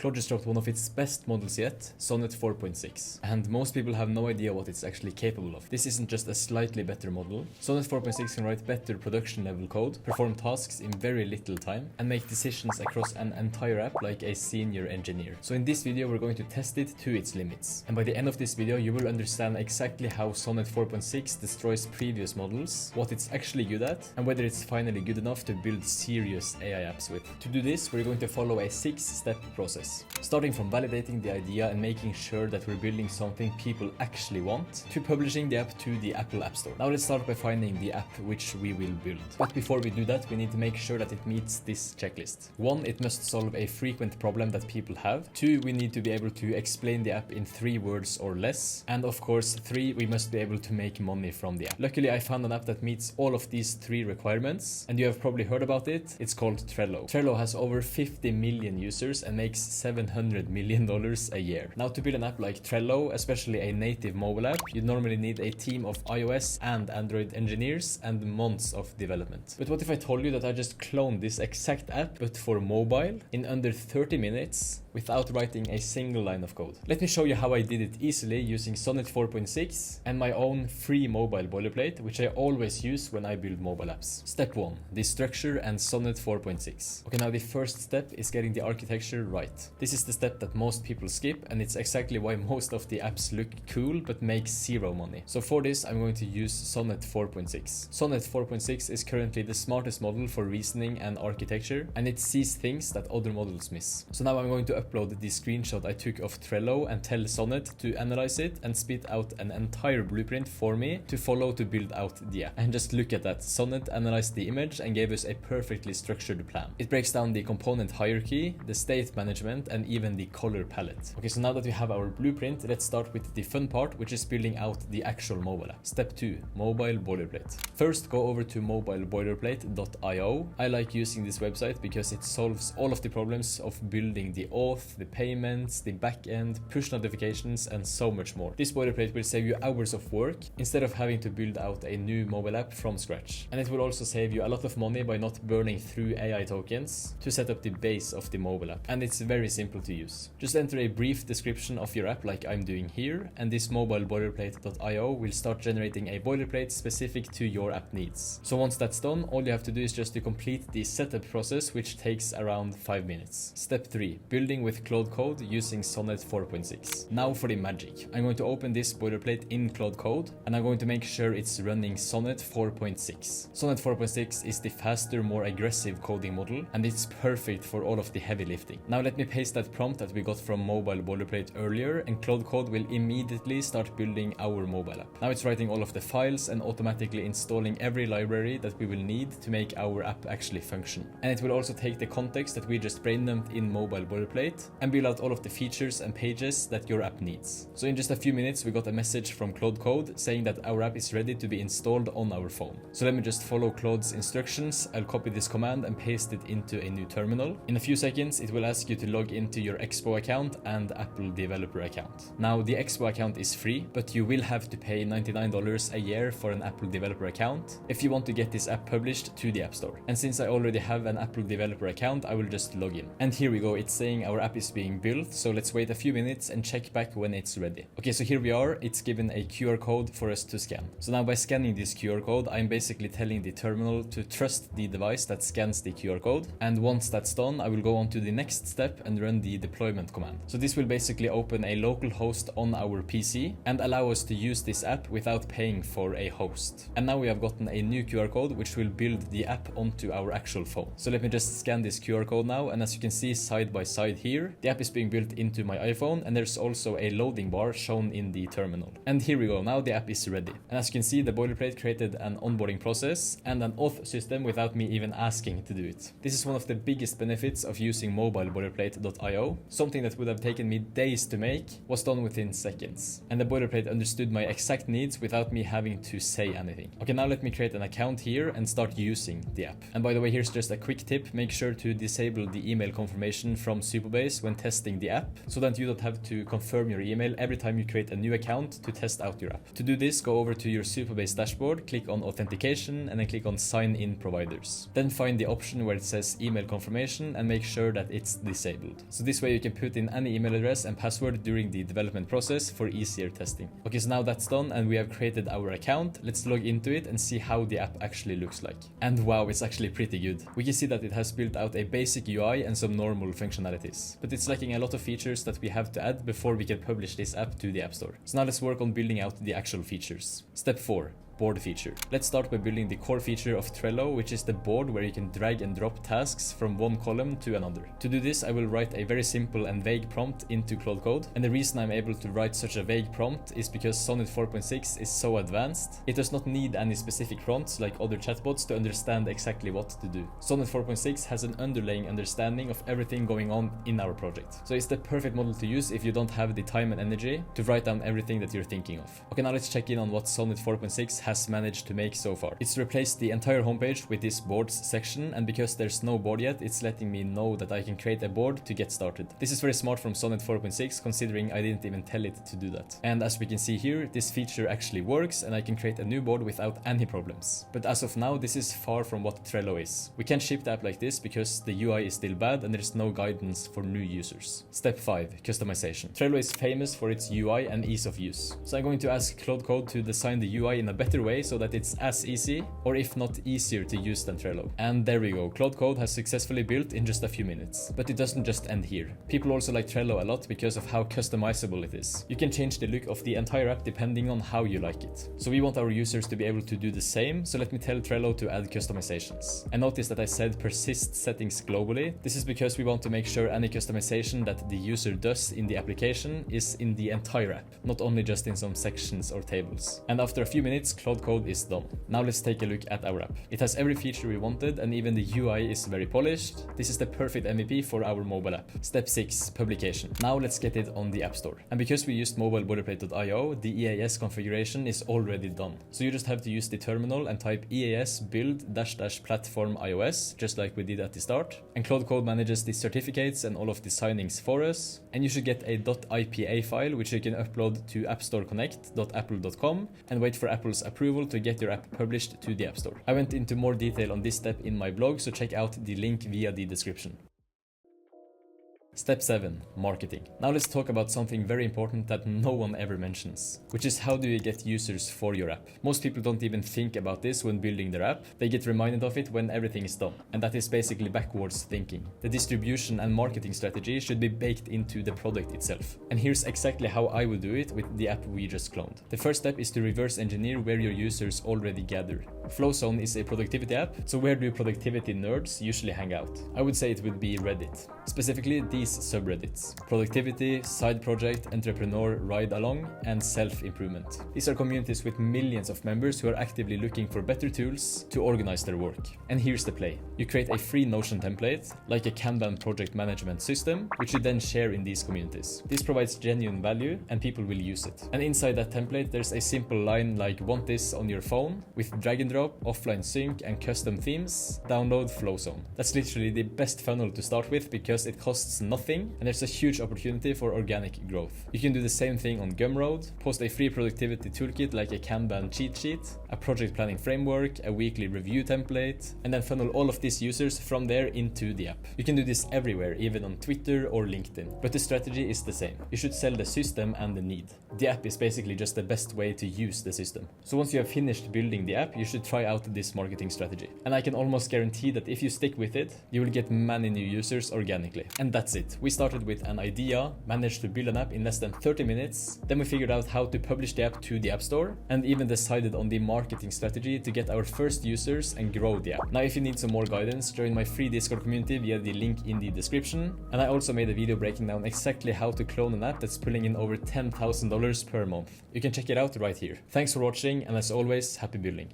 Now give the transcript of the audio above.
Claude just dropped one of its best models yet, Sonnet 4.6. And most people have no idea what it's actually capable of. This isn't just a slightly better model. Sonnet 4.6 can write better production level code, perform tasks in very little time, and make decisions across an entire app like a senior engineer. So in this video, we're going to test it to its limits. And by the end of this video, you will understand exactly how Sonnet 4.6 destroys previous models, what it's actually good at, and whether it's finally good enough to build serious AI apps with. To do this, we're going to follow a 6-step process. Starting from validating the idea and making sure that we're building something people actually want, to publishing the app to the Apple App Store. Now let's start by finding the app which we will build. But before we do that, we need to make sure that it meets this checklist. 1, it must solve a frequent problem that people have. 2, we need to be able to explain the app in 3 words or less. And of course, 3, we must be able to make money from the app. Luckily, I found an app that meets all of these 3 requirements, and you have probably heard about it. It's called Trello. Trello has over 50 million users and makes $700 million a year. Now, to build an app like Trello, especially a native mobile app, you normally need a team of iOS and Android engineers and months of development. But what if I told you that I just cloned this exact app but for mobile in under 30 minutes without writing a single line of code? Let me show you how I did it easily using Sonnet 4.6 and my own free mobile boilerplate, which I always use when I build mobile apps. Step 1, the structure and Sonnet 4.6. Okay, now the first step is getting the architecture right. This is the step that most people skip, and it's exactly why most of the apps look cool but make zero money. So for this, I'm going to use Sonnet 4.6. Sonnet 4.6 is currently the smartest model for reasoning and architecture, and it sees things that other models miss. So now I'm going to upload the screenshot I took of Trello and tell Sonnet to analyze it and spit out an entire blueprint for me to follow to build out the app. And just look at that. Sonnet analyzed the image and gave us a perfectly structured plan. It breaks down the component hierarchy, the state management, and even the color palette. Okay, so now that we have our blueprint, let's start with the fun part, which is building out the actual mobile app. Step 2, mobile boilerplate. First, go over to mobileboilerplate.io. I like using this website because it solves all of the problems of building the auth, the payments, the backend, push notifications, and so much more. This boilerplate will save you hours of work instead of having to build out a new mobile app from scratch. And it will also save you a lot of money by not burning through AI tokens to set up the base of the mobile app. And it's very simple to use. Just enter a brief description of your app like I'm doing here, and this mobileboilerplate.io will start generating a boilerplate specific to your app needs. So once that's done, all you have to do is just to complete the setup process, which takes around 5 minutes. Step 3, building with Claude Code using Sonnet 4.6. Now for the magic. I'm going to open this boilerplate in Claude Code, and I'm going to make sure it's running Sonnet 4.6. Sonnet 4.6 is the faster, more aggressive coding model, and it's perfect for all of the heavy lifting. Now let me paste that prompt that we got from mobile boilerplate earlier, and Claude Code will immediately start building our mobile app. Now it's writing all of the files and automatically installing every library that we will need to make our app actually function. And it will also take the context that we just brain-dumped in mobile boilerplate and build out all of the features and pages that your app needs. So in just a few minutes, we got a message from Claude Code saying that our app is ready to be installed on our phone. So let me just follow Claude's instructions. I'll copy this command and paste it into a new terminal. In a few seconds, it will ask you to log into your Expo account and Apple developer account. Now the Expo account is free, but you will have to pay $99 a year for an Apple developer account if you want to get this app published to the App Store. And since I already have an Apple developer account, I will just log in. And here we go, it's saying our app is being built, so let's wait a few minutes and check back when it's ready. Okay, so here we are, it's given a QR code for us to scan. So now by scanning this QR code, I'm basically telling the terminal to trust the device that scans the QR code. And once that's done, I will go on to the next step and run the deployment command. So this will basically open a local host on our PC and allow us to use this app without paying for a host. And now we have gotten a new QR code which will build the app onto our actual phone. So let me just scan this QR code now, and as you can see side by side here, the app is being built into my iPhone, and there's also a loading bar shown in the terminal. And here we go, now the app is ready. And as you can see, the boilerplate created an onboarding process and an auth system without me even asking to do it. This is one of the biggest benefits of using mobileboilerplate.io. Something that would have taken me days to make was done within seconds. And the boilerplate understood my exact needs without me having to say anything. Okay, now let me create an account here and start using the app. And by the way, here's just a quick tip. Make sure to disable the email confirmation from Superbase database when testing the app, so that you don't have to confirm your email every time you create a new account to test out your app. To do this, go over to your Supabase dashboard, click on authentication, and then click on sign in providers. Then find the option where it says email confirmation and make sure that it's disabled. So this way you can put in any email address and password during the development process for easier testing. Okay, so now that's done and we have created our account. Let's log into it and see how the app actually looks like. And wow, it's actually pretty good. We can see that it has built out a basic UI and some normal functionalities, but it's lacking a lot of features that we have to add before we can publish this app to the App Store. So now let's work on building out the actual features. Step 4. Board feature. Let's start by building the core feature of Trello, which is the board where you can drag and drop tasks from one column to another. To do this, I will write a very simple and vague prompt into Claude Code, and the reason I'm able to write such a vague prompt is because Sonnet 4.6 is so advanced. It does not need any specific prompts like other chatbots to understand exactly what to do. Sonnet 4.6 has an underlying understanding of everything going on in our project. So it's the perfect model to use if you don't have the time and energy to write down everything that you're thinking of. Okay, now let's check in on what Sonnet 4.6 has managed to make so far. It's replaced the entire homepage with this boards section, and because there's no board yet, it's letting me know that I can create a board to get started. This is very smart from Sonnet 4.6, considering I didn't even tell it to do that. And as we can see here, this feature actually works and I can create a new board without any problems. But as of now, this is far from what Trello is. We can't ship the app like this because the UI is still bad and there's no guidance for new users. Step 5. Customization. Trello is famous for its UI and ease of use. So I'm going to ask Claude Code to design the UI in a better way so that it's as easy, or if not easier, to use than Trello. And there we go, Claude Code has successfully built in just a few minutes. But it doesn't just end here. People also like Trello a lot because of how customizable it is. You can change the look of the entire app depending on how you like it. So we want our users to be able to do the same, so let me tell Trello to add customizations. And notice that I said persist settings globally. This is because we want to make sure any customization that the user does in the application is in the entire app, not only just in some sections or tables. And after a few minutes, Claude Code is done. Now let's take a look at our app. It has every feature we wanted and even the UI is very polished. This is the perfect MVP for our mobile app. Step 6. Publication. Now let's get it on the App Store. And because we used mobile boilerplate.io, the EAS configuration is already done. So you just have to use the terminal and type EAS build -- platform iOS, just like we did at the start. And Claude Code manages the certificates and all of the signings for us. And you should get a .ipa file which you can upload to appstoreconnect.apple.com and wait for Apple's approval to get your app published to the App Store. I went into more detail on this step in my blog, so check out the link via the description. Step 7. Marketing. Now let's talk about something very important that no one ever mentions, which is how do you get users for your app. Most people don't even think about this when building their app. They get reminded of it when everything is done, and that is basically backwards thinking. The distribution and marketing strategy should be baked into the product itself. And here's exactly how I would do it with the app we just cloned. The first step is to reverse engineer where your users already gather. Flowzone is a productivity app, so where do productivity nerds usually hang out? I would say it would be Reddit. Specifically these subreddits: productivity, side project, entrepreneur, ride along, and self-improvement. These are communities with millions of members who are actively looking for better tools to organize their work. And here's the play. You create a free Notion template, like a Kanban project management system, which you then share in these communities. This provides genuine value and people will use it. And inside that template, there's a simple line like "want this on your phone" with drag and drop, offline sync, and custom themes. Download Flowzone. That's literally the best funnel to start with because it costs nothing and there's a huge opportunity for organic growth. You can do the same thing on Gumroad, post a free productivity toolkit like a Kanban cheat sheet, a project planning framework, a weekly review template, and then funnel all of these users from there into the app. You can do this everywhere, even on Twitter or LinkedIn, but the strategy is the same. You should sell the system and the need. The app is basically just the best way to use the system. So once you have finished building the app, you should try out this marketing strategy. And I can almost guarantee that if you stick with it, you will get many new users organically. And that's it. We started with an idea, managed to build an app in less than 30 minutes, then we figured out how to publish the app to the App Store, and even decided on the marketing strategy to get our first users and grow the app. Now if you need some more guidance, join my free Discord community via the link in the description, and I also made a video breaking down exactly how to clone an app that's pulling in over $10,000 per month. You can check it out right here. Thanks for watching, and as always, happy building.